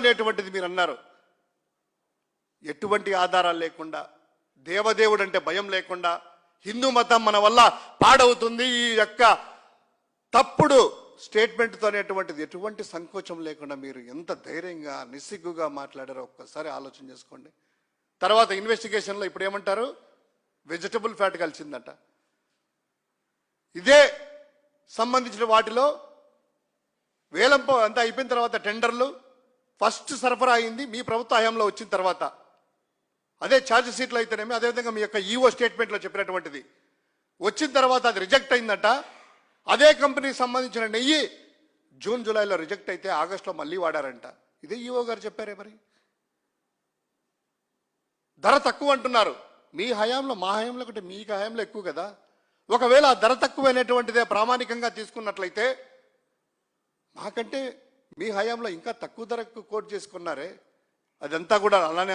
అనేటువంటిది మీరు అన్నారు. ఎటువంటి ఆధారాలు లేకుండా, దేవదేవుడు అంటే భయం లేకుండా, హిందూ మతం మన వల్ల పాడవుతుంది ఈ యొక్క తప్పుడు స్టేట్మెంట్తో అనేటువంటిది ఎటువంటి సంకోచం లేకుండా మీరు ఎంత ధైర్యంగా నిస్సిగ్గుగా మాట్లాడారో ఒక్కసారి ఆలోచన చేసుకోండి. తర్వాత ఇన్వెస్టిగేషన్లో ఇప్పుడు ఏమంటారు, వెజిటబుల్ ఫ్యాట్ కలిసిందట. ఇదే సంబంధించిన వాటిలో వేలంపో అంతా అయిపోయిన తర్వాత టెండర్లు ఫస్ట్ సరఫరా అయింది మీ ప్రభుత్వ హయాంలో వచ్చిన తర్వాత. అదే ఛార్జ్ షీట్లు అయితేనేమి, అదేవిధంగా మీ యొక్క ఈఓ స్టేట్మెంట్లో చెప్పినటువంటిది వచ్చిన తర్వాత అది రిజెక్ట్ అయిందట. అదే కంపెనీకి సంబంధించిన నెయ్యి జూన్ జూలైలో రిజెక్ట్ అయితే ఆగస్టులో మళ్ళీ వాడారంట. ఇదే ఈఓ గారు చెప్పారే. మరి ధర తక్కువ అంటున్నారు. మీ హయాంలో మా హయాంలో కంటే మీ హయాంలో ఎక్కువ కదా. ఒకవేళ ఆ ధర తక్కువైనటువంటిదే ప్రామాణికంగా తీసుకున్నట్లయితే మాకంటే మీ హయాంలో ఇంకా తక్కువ ధరకు కోట్ చేసుకున్నారే, అదంతా కూడా అలానే